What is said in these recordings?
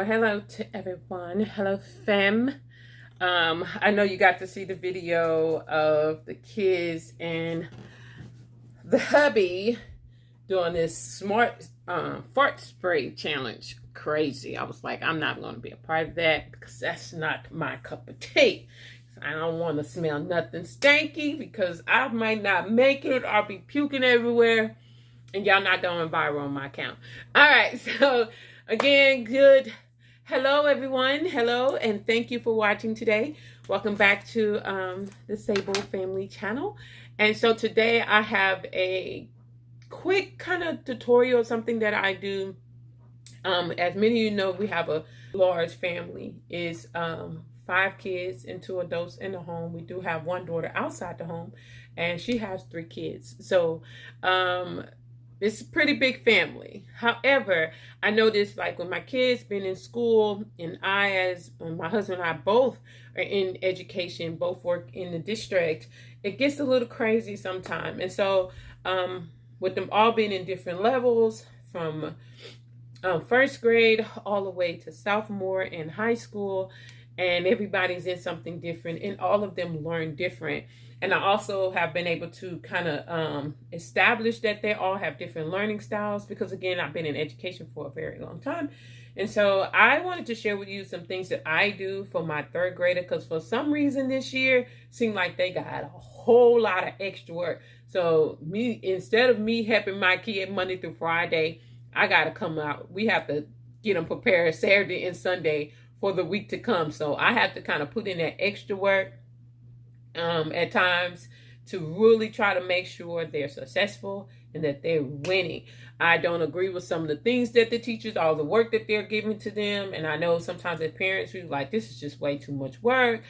Well, hello to everyone. Hello, fam. I know you got to see the video of the kids and the hubby doing this smart fart spray challenge. Crazy. I was like, I'm not going to be a part of that because that's not my cup of tea. I don't want to smell nothing stanky because I might not make it. I'll be puking everywhere. And y'all not going viral on my account. All right. So, again, good. Hello, everyone. Hello, and thank you for watching today. Welcome back to the Sable Family channel. And so today I have a quick kind of tutorial, something that I do. As many of you know, we have a large family. It's 5 kids and 2 adults in the home. We do have 1 daughter outside the home, and she has 3 kids. So, it's a pretty big family. However, I noticed like when my kids been in school and my husband and I both are in education, both work in the district, it gets a little crazy sometimes. And so with them all being in different levels from first grade all the way to sophomore in high school, and everybody's in something different and all of them learn different. And I also have been able to kind of establish that they all have different learning styles because, again, I've been in education for a very long time. And so I wanted to share with you some things that I do for my 3rd grader because for some reason this year, it seemed like they got a whole lot of extra work. So instead of me helping my kid Monday through Friday, I got to come out. We have to get them prepared Saturday and Sunday for the week to come. So I have to kind of put in that extra work at times to really try to make sure they're successful and that they're winning. I don't agree with some of the things that the teachers, all the work that they're giving to them. And I know sometimes as parents, we're like, this is just way too much work.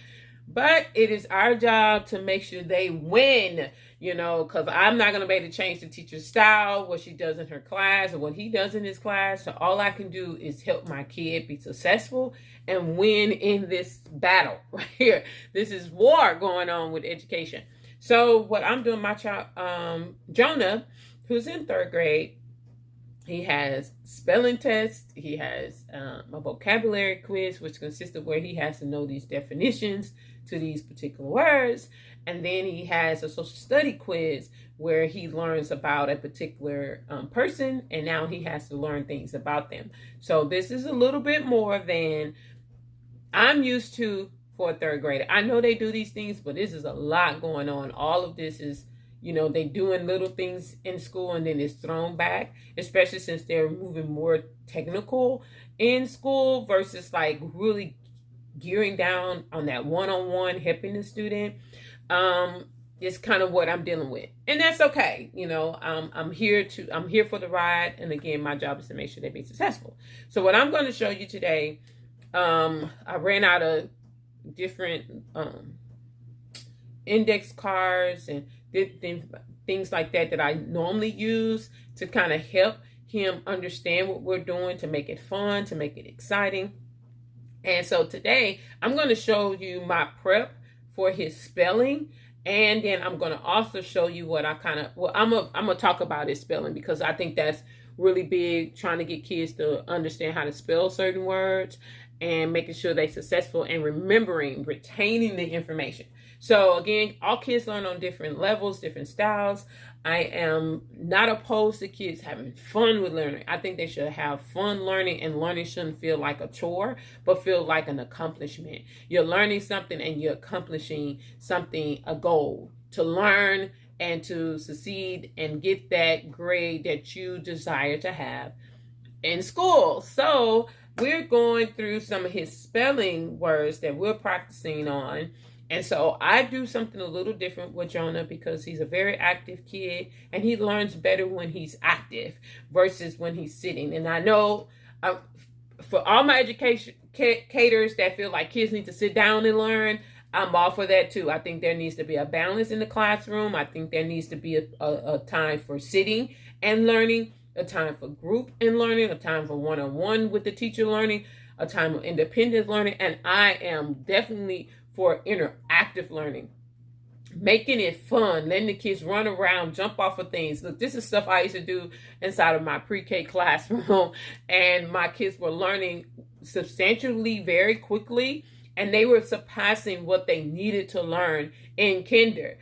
But it is our job to make sure they win, you know, because I'm not going to be able to change the teacher's style, what she does in her class or what he does in his class. So all I can do is help my kid be successful and win in this battle right here. This is war going on with education. So what I'm doing, my child, Jonah, who's in 3rd grade, he has spelling tests. He has a vocabulary quiz, which consists of where he has to know these definitions to these particular words. And then he has a social study quiz where he learns about a particular person, and now he has to learn things about them. So this is a little bit more than I'm used to for a 3rd grader. I know they do these things, but this is a lot going on. All of this is, you know, they doing little things in school and then it's thrown back, especially since they're moving more technical in school versus like really gearing down on that one-on-one helping the student. It's kind of what I'm dealing with, and that's okay. You know, I'm here for the ride, and again, my job is to make sure they be successful. So what I'm going to show you today, I ran out of different index cards and things like that I normally use to kind of help him understand what we're doing, to make it fun, to make it exciting. And so today I'm going to show you my prep for his spelling, and then I'm going to also show you what I'm gonna talk about his spelling because I think that's really big, trying to get kids to understand how to spell certain words and making sure they're successful and retaining the information. So again, all kids learn on different levels, different styles. I am not opposed to kids having fun with learning. I think they should have fun learning, and learning shouldn't feel like a chore, but feel like an accomplishment. You're learning something and you're accomplishing something, a goal to learn and to succeed and get that grade that you desire to have in school. So we're going through some of his spelling words that we're practicing on. And so I do something a little different with Jonah because he's a very active kid and he learns better when he's active versus when he's sitting. And I know for all my educators that feel like kids need to sit down and learn, I'm all for that too. I think there needs to be a balance in the classroom. I think there needs to be a time for sitting and learning, a time for group and learning, a time for one-on-one with the teacher learning, a time of independent learning. And I am definitely for interactive learning. making it fun, letting the kids run around, jump off of things. Look, this is stuff I used to do inside of my pre-K classroom, and my kids were learning substantially very quickly, and they were surpassing what they needed to learn in kinder,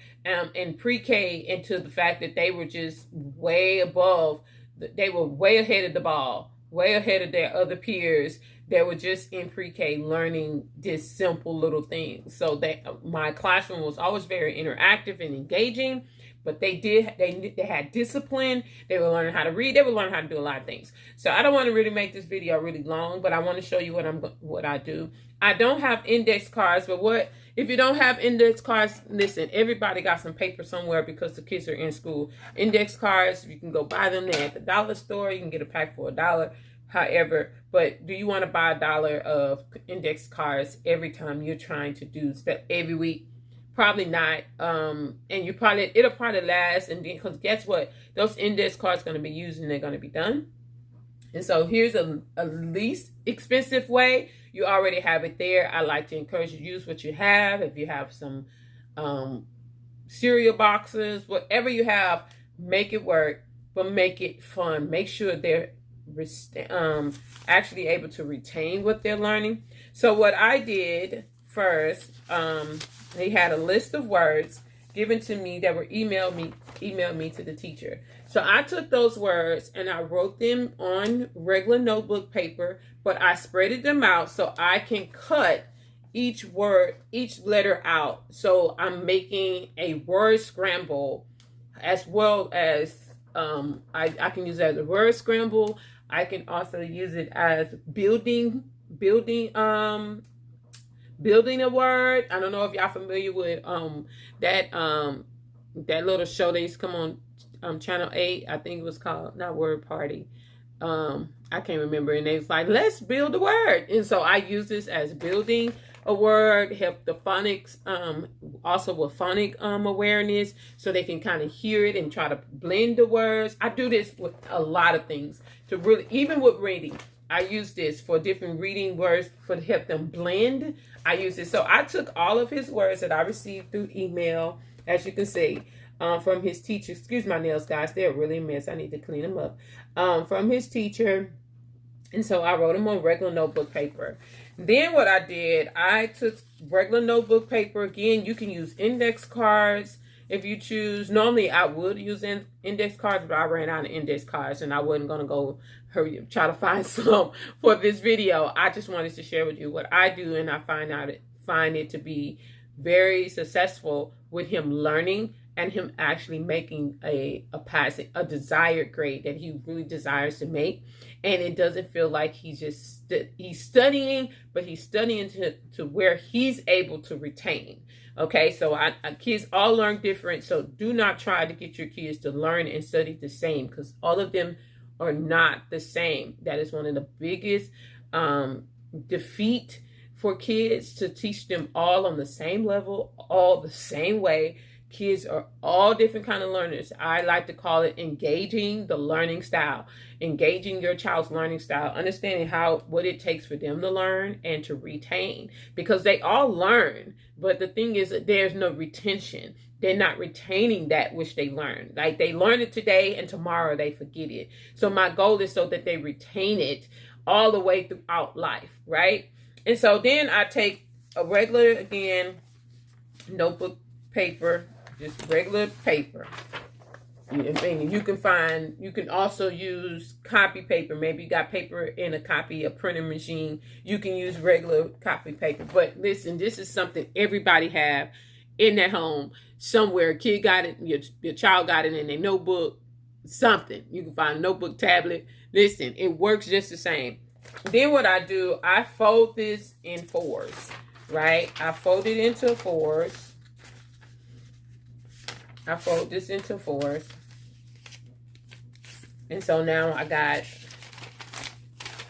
in pre-K, into the fact that they were just way above. They were way ahead of the ball, way ahead of their other peers that were just in pre-K learning this simple little thing. So my classroom was always very interactive and engaging, but they had discipline. They were learning how to read. They were learning how to do a lot of things. So I don't want to really make this video really long, but I want to show you what I do. I don't have index cards, but if you don't have index cards, listen, everybody got some paper somewhere because the kids are in school. Index cards, you can go buy them there at the dollar store. You can get a pack for $1. However, but do you want to buy $1 of index cards every time you're trying to do that every week? Probably not. And it'll probably last, and then, because guess what? Those index cards going to be used and they're going to be done. And so here's a least expensive way. You already have it there. I like to encourage you to use what you have. If you have some cereal boxes, whatever you have, make it work, but make it fun. Make sure they're actually able to retain what they're learning. So what I did first, they had a list of words given to me that were emailed me to the teacher. So I took those words and I wrote them on regular notebook paper, but I spreaded them out so I can cut each word, each letter out. So I'm making a word scramble, as well as I can use it as a word scramble. I can also use it as building a word. I don't know if y'all familiar with that little show that used to come on Channel 8. I think it was called, not Word Party. I can't remember. And they was like, let's build a word. And so I use this as building a word, help the phonics, also with phonic awareness, so they can kind of hear it and try to blend the words. I do this with a lot of things, to really, even with reading. I use this for different reading words to help them blend. I use it. So I took all of his words that I received through email, as you can see, from his teacher. Excuse my nails, guys. They're really a mess. I need to clean them up. From his teacher. And so I wrote them on regular notebook paper. Then what I did, I took regular notebook paper. Again, you can use index cards if you choose. Normally, I would use index cards, but I ran out of index cards, and I wasn't going to go try to find some for this video. I just wanted to share with you what I do, and I find it to be very successful with him learning and him actually making a desired grade that he really desires to make. And it doesn't feel like he's studying, but he's studying to where he's able to retain. Okay, so kids all learn different. So do not try to get your kids to learn and study the same, because all of them are not the same. That is one of the biggest defeat for kids, to teach them all on the same level, all the same way. Kids are all different kind of learners. I like to call it engaging the learning style, engaging your child's learning style, understanding what it takes for them to learn and to retain, because they all learn. But the thing is that there's no retention. They're not retaining that which they learned. Like, they learn it today and tomorrow they forget it. So my goal is so that they retain it all the way throughout life, right? And so then I take a regular, again, notebook paper, just regular paper. You can also use copy paper. Maybe you got paper in a printer machine. You can use regular copy paper. But listen, this is something everybody have in their home somewhere. Kid got it, your child got it in their notebook, something. You can find a notebook, tablet. Listen, it works just the same. Then what I do, I fold this in fours, right? I fold it into fours. I fold this into fours. And so now I got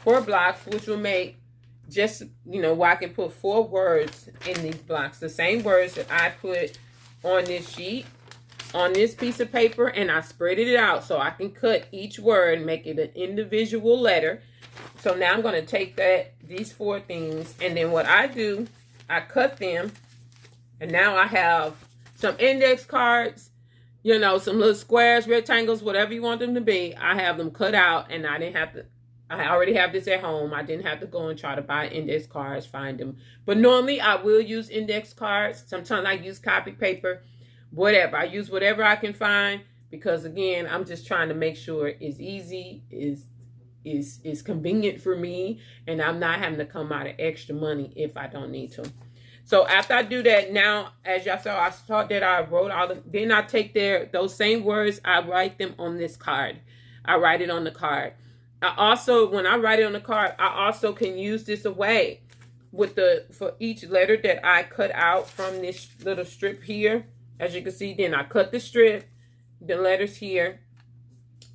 4 blocks, which will make just, where I can put 4 words in these blocks. The same words that I put on this sheet, on this piece of paper, and I spreaded it out so I can cut each word and make it an individual letter. So now I'm going to take these 4 things, and then what I do, I cut them, and now I have some index cards, some little squares, rectangles, whatever you want them to be. I have them cut out, and I I already have this at home. I didn't have to go and try to buy index cards, find them. But normally I will use index cards. Sometimes I use copy paper, whatever. I use whatever I can find because, again, I'm just trying to make sure it's easy, is convenient for me, and I'm not having to come out of extra money if I don't need to. So after I do that, now, as y'all saw, I thought that I wrote all of, then I take those same words, I write them on this card. I write it on the card. I also, when I write it on the card, I also can use this away with for each letter that I cut out from this little strip here. As you can see, then I cut the strip, the letters here.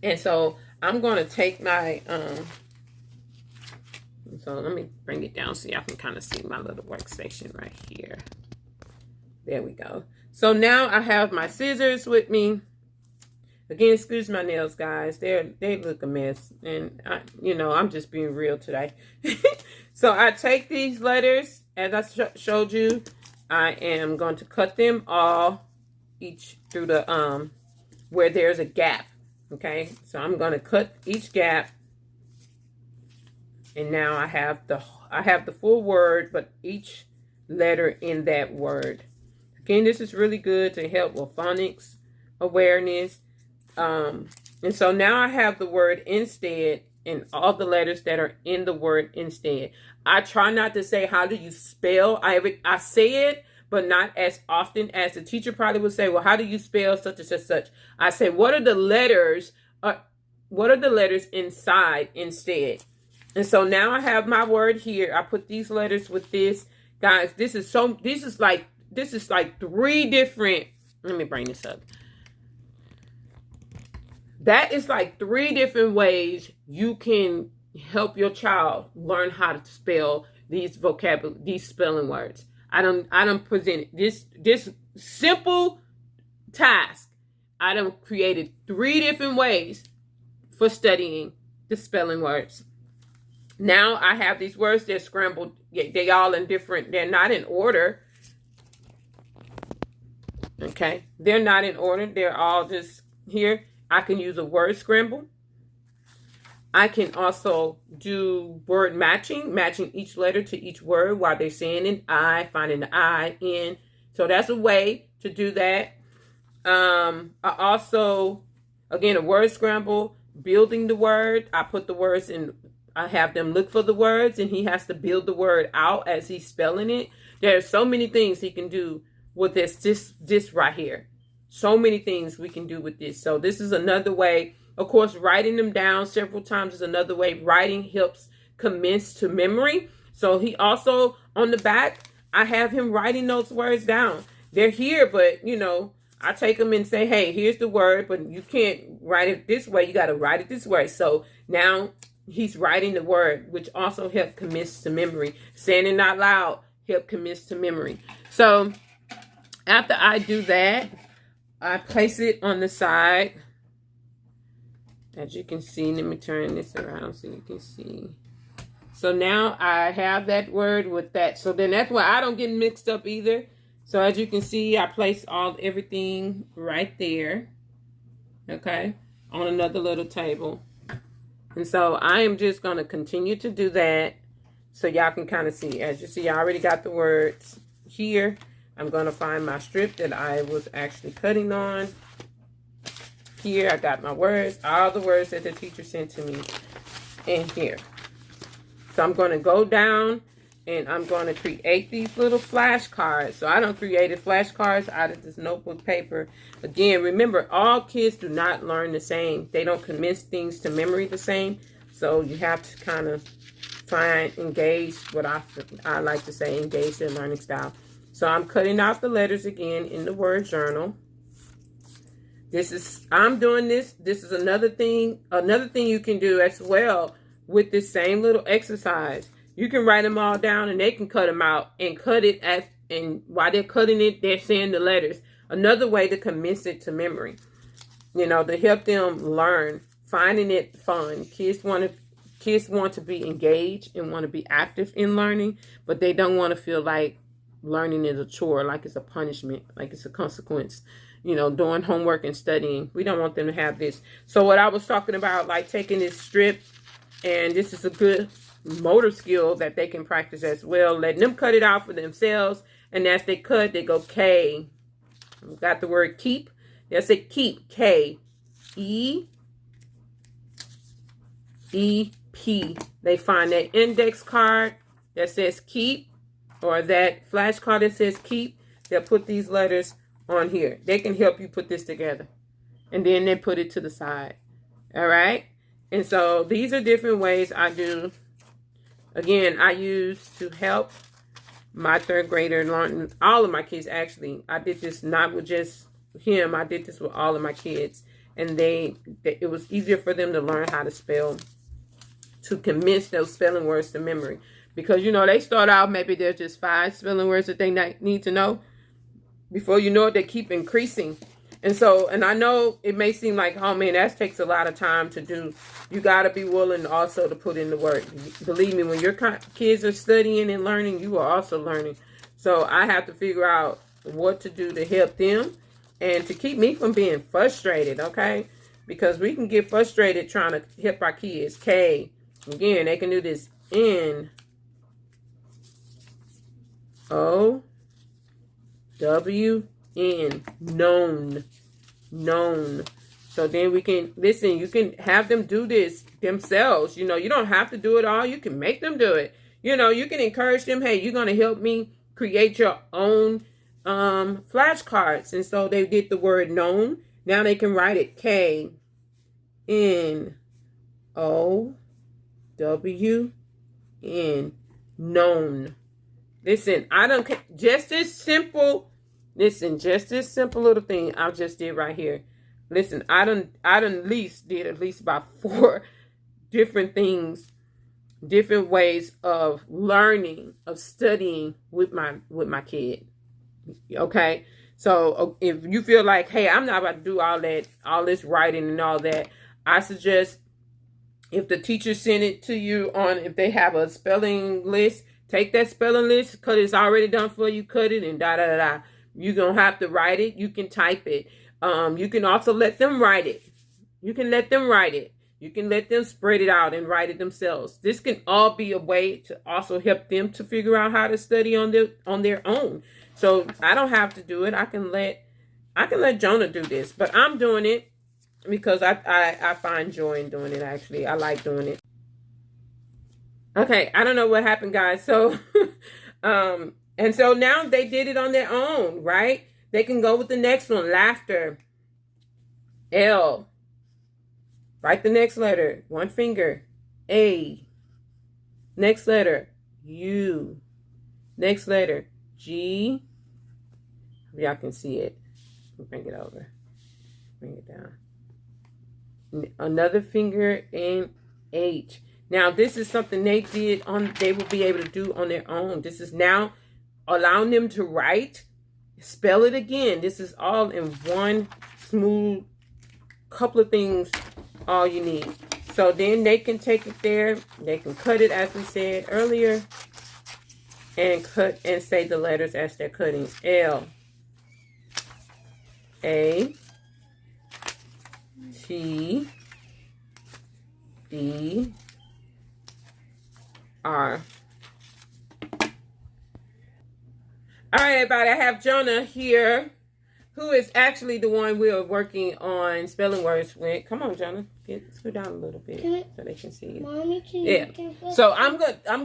And so I'm going to take my, so let me bring it down so y'all can kind of see my little workstation right here. There we go. So now I have my scissors with me. Again, excuse my nails, guys. They look a mess. And, I'm just being real today. So I take these letters, as I showed you. I am going to cut them all each through the, where there's a gap. Okay? So I'm going to cut each gap. And now I have the full word, but each letter in that word. Again, this is really good to help with phonics awareness. And so now I have the word instead and all the letters that are in the word instead. I try not to say, how do you spell? I say it, but not as often as the teacher probably would say, well, how do you spell such and such? I say, what are the letters inside instead? And so now I have my word here. I put these letters with this. Guys, this is like 3 different, let me bring this up. That is like 3 different ways you can help your child learn how to spell these spelling words. I don't present this simple task. I done created 3 different ways for studying the spelling words. Now I have these words, they're scrambled. They all in different, they're not in order. Okay, they're not in order. They're all just here. I can use a word scramble. I can also do word matching each letter to each word while they're saying an I, finding the I in. So that's a way to do that. I also, again, a word scramble, building the word. I put the words in, I have them look for the words, and he has to build the word out as he's spelling it. There are so many things he can do with this right here. So many things we can do with this. So this is another way. Of course, writing them down several times is another way. Writing helps commence to memory. So he also, on the back, I have him writing those words down. They're here, but, I take them and say, hey, here's the word, but you can't write it this way. You got to write it this way. So now he's writing the word, which also helps commence to memory. Saying it out loud help commence to memory. So after I do that, I place it on the side. As you can see, let me turn this around so you can see. So now I have that word with that. So then that's why I don't get mixed up either. So as you can see, I place everything right there. Okay. On another little table. And so I am just going to continue to do that. So y'all can kind of see. As you see, I already got the words here. I'm going to find my strip that I was actually cutting on. Here, I got my words, all the words that the teacher sent to me in here. So I'm going to go down and I'm going to create these little flashcards. So I don't create flashcards out of this notebook paper. Again, remember, all kids do not learn the same. They don't commence things to memory the same. So you have to kind of engage, what I like to say, engage their learning style. So I'm cutting out the letters again in the word journal. I'm doing this. This is another thing you can do as well with this same little exercise. You can write them all down and they can cut them out and cut it and while they're cutting it, they're saying the letters. Another way to commence it to memory, to help them learn, finding it fun. Kids want to be engaged and want to be active in learning, but they don't want to feel like learning is a chore, like it's a punishment, like it's a consequence. Doing homework and studying. We don't want them to have this. So what I was talking about, like taking this strip And this is a good motor skill that they can practice as well. Letting them cut it out for themselves. And as they cut, they go K. We've got the word keep. They'll say keep. K. E. E. P. They find that index card that says keep, or that flashcard that says keep. They'll put these letters on here. They can help you put this together. And then they put it to the side. All right? And so these are different ways I do. Again, I use to help my third grader learn, all of my kids actually. I did this not with just him. I did this with all of my kids. And it was easier for them to learn how to spell, to commit those spelling words to memory. Because, you know, they start out, maybe there's just 5 spelling words that they need to know. Before you know it, they keep increasing. And so, and I know it may seem like, oh man, that takes a lot of time to do. You got to be willing also to put in the work. Believe me, when your kids are studying and learning, you are also learning. So I have to figure out what to do to help them and to keep me from being frustrated, okay? Because we can get frustrated trying to help our kids. K. Again, they can do this. N. O. W. N. Known. Known. So then we can, listen, you can have them do this themselves. You know, you don't have to do it all. You can make them do it. You know, you can encourage them. Hey, you're going to help me create your own flashcards. And so they did the word known. Now they can write it. K. N. O. W. N. Known. Listen, I don't, just this simple. Listen, just this simple little thing I just did right here. Listen, I done did at least about 4 different things, different ways of learning, of studying with my kid. Okay? So if you feel like, hey, I'm not about to do all this writing and all that, I suggest if the teacher sent it to you on, if they have a spelling list, take that spelling list, because it's already done for you, cut it and da-da-da-da. You don't have to write it. You can type it. You can also let them write it. You can let them write it. You can let them spread it out and write it themselves. This can all be a way to also help them to figure out how to study on their own. So I don't have to do it. I can let Jonah do this, but I'm doing it because I find joy in doing it. Actually, I like doing it. Okay, I don't know what happened, guys. So, and so now they did it on their own, right? They can go with the next one, laughter. L. Write the next letter, one finger. A. Next letter, U. Next letter, G. Y'all can see it. Bring it over. Bring it down. Another finger in H. Now, this is something they will be able to do on their own. This is now allowing them to write, spell it again. This is all in one smooth couple of things, all you need. So then they can take it there. They can cut it, as we said earlier, and cut and say the letters as they're cutting. L, A, T, D, R. All right, everybody, I have Jonah here, who is actually the one we are working on spelling words with. Come on, Jonah. Scoot down a little bit so they can see you. Mommy, So I'm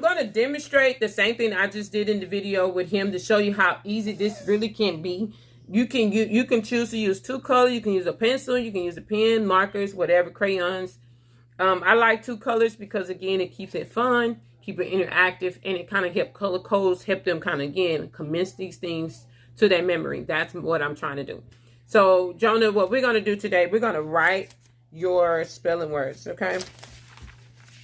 gonna demonstrate the same thing I just did in the video with him to show you how easy this really can be. You can choose to use 2 colors. You can use a pencil. You can use a pen, markers, whatever, crayons. I like 2 colors because, again, it keeps it fun, keep it interactive, and it kind of help color codes, help them kind of, again, commence these things to their memory. That's what I'm trying to do. So, Jonah, what we're going to do today, we're going to write your spelling words, okay?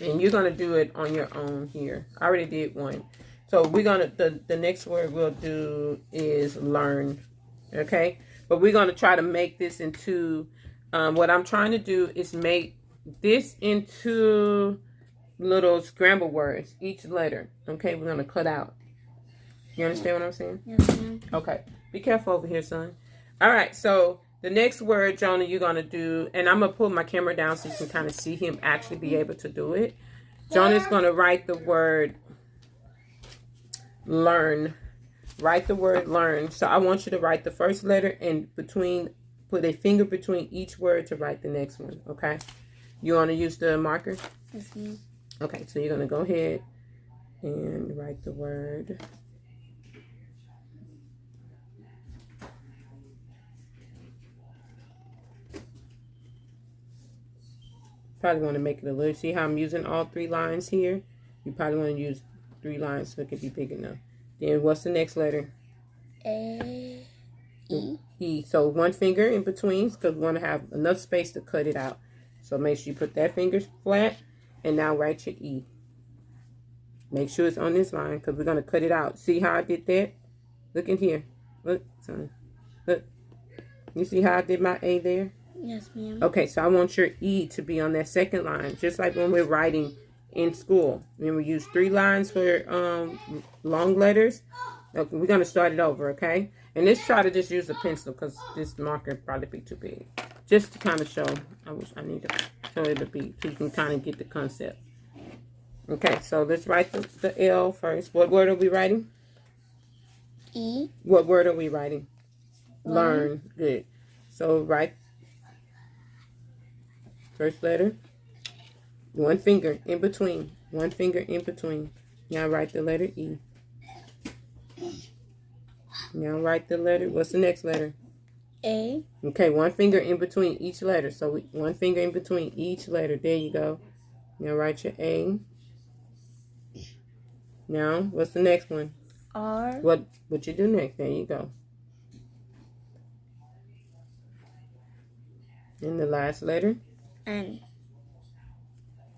And you're going to do it on your own here. I already did one. So, we're going to, the next word we'll do is learn, okay? But we're going to try to make this into, what I'm trying to do is make this into little scramble words, each letter. Okay, we're going to cut out. You understand what I'm saying? Yes, ma'am. Okay. Be careful over here, son. All right, so the next word, Jonah, you're going to do, and I'm going to pull my camera down so you can kind of see him actually be able to do it. Jonah's going to write the word learn. Write the word learn. So I want you to write the first letter and put a finger between each word to write the next one. Okay? You want to use the marker? Yes, ma'am. Okay, so you're going to go ahead and write the word. Probably want to make it a little. See how I'm using all 3 lines here? You probably want to use 3 lines so it can be big enough. Then what's the next letter? A. E. E. So 1 finger in between because we want to have enough space to cut it out. So make sure you put that finger flat and now write your E. Make sure it's on this line because we're going to cut it out. See how I did that? Look in here. Look, son. Look. You see how I did my A there? Yes, ma'am. Okay, so I want your E to be on that second line, just like when we're writing in school. When we use 3 lines for long letters. Okay, we're going to start it over, okay? And let's try to just use a pencil because this marker would probably be too big. Just to kind of show. I need to show it to be so you can kind of get the concept. Okay, so let's write the L first. What word are we writing? E. What word are we writing? Learn. Good. So write first letter. 1 finger in between. 1 finger in between. Now write the letter E. Now write the letter. What's the next letter? A. Okay, 1 finger in between each letter. So 1 finger in between each letter. There you go. Now write your A. Now, what's the next one? R. What you do next? There you go. And the last letter? N.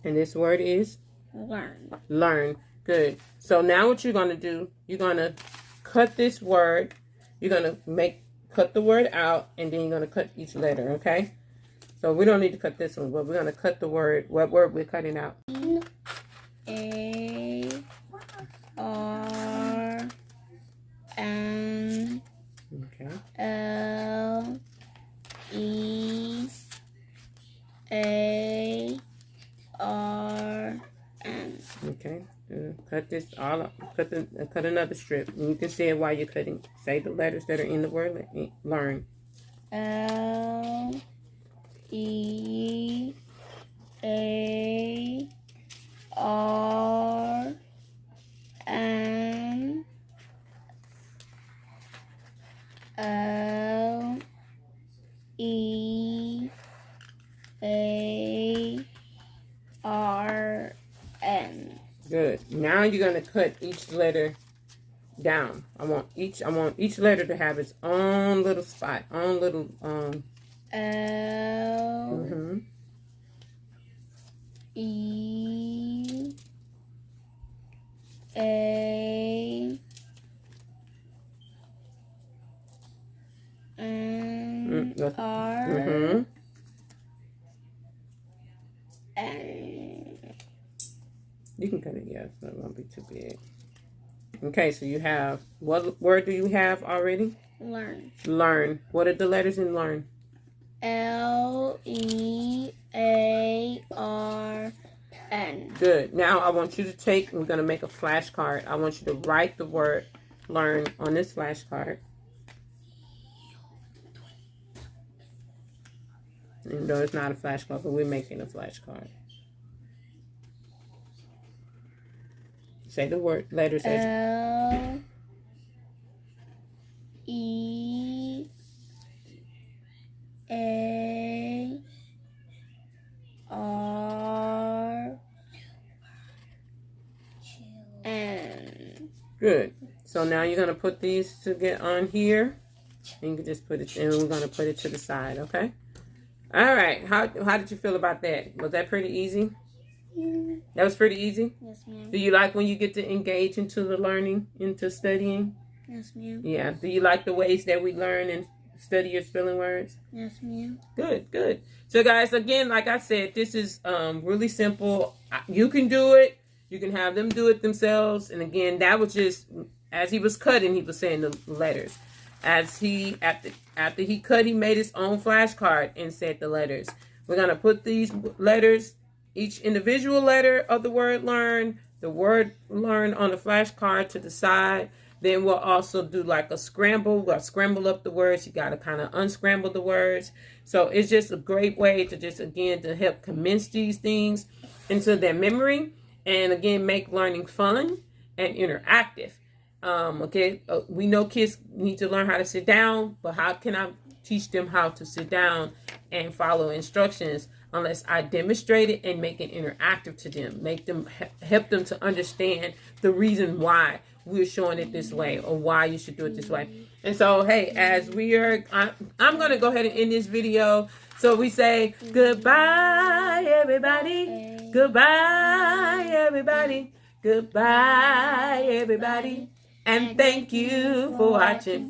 And this word is? Learn. Learn. Good. So now what you're going to do, you're going to cut this word. You're going to cut the word out, and then you're going to cut each letter, okay? So we don't need to cut this one, but we're going to cut the word. What word we're cutting out? A. R. N. Okay. L. E. A. R. N. Okay. Cut this all up. Cut another strip. And you can say it while you're cutting. Say the letters that are in the word learn. L. E. A. R. N. L. E. A. R. N. Good. Now you're gonna cut each letter down. I want each letter to have its own little spot, own little L. E. A. N. R. N. You can cut it, yeah, so it won't be too big. Okay, so you have, what word do you have already? Learn. Learn. What are the letters in learn? L. E. A. R. N. Good. Now I want you to we're going to make a flashcard. I want you to write the word learn on this flashcard. And though it's not a flashcard, but we're making a flashcard. Say the word letters as L. E. A. R. N. Good. So now you're gonna put these to get on here, and you can just put it. And we're gonna put it to the side. Okay. All right. How did you feel about that? Was that pretty easy? That was pretty easy? Yes, ma'am. Do you like when you get to engage into the learning, into studying? Yes, ma'am. Yeah. Do you like the ways that we learn and study your spelling words? Yes, ma'am. Good, good. So, guys, again, like I said, this is really simple. You can do it. You can have them do it themselves. And, again, that was just, as he was cutting, he was saying the letters. As he, after he cut, he made his own flashcard and said the letters. We're going to put these letters each individual letter of the word learn on the flashcard to the side. Then we'll also do like a scramble. We'll scramble up the words. You got to kind of unscramble the words. So it's just a great way to just, again, to help commence these things into their memory. And again, make learning fun and interactive. We know kids need to learn how to sit down, but how can I teach them how to sit down and follow instructions unless I demonstrate it and make it interactive to them, help them to understand the reason why we're showing it this way or why you should do it this way. And so, hey, I'm going to go ahead and end this video. So we say goodbye, everybody. Goodbye, everybody. Goodbye, everybody. And thank you for watching.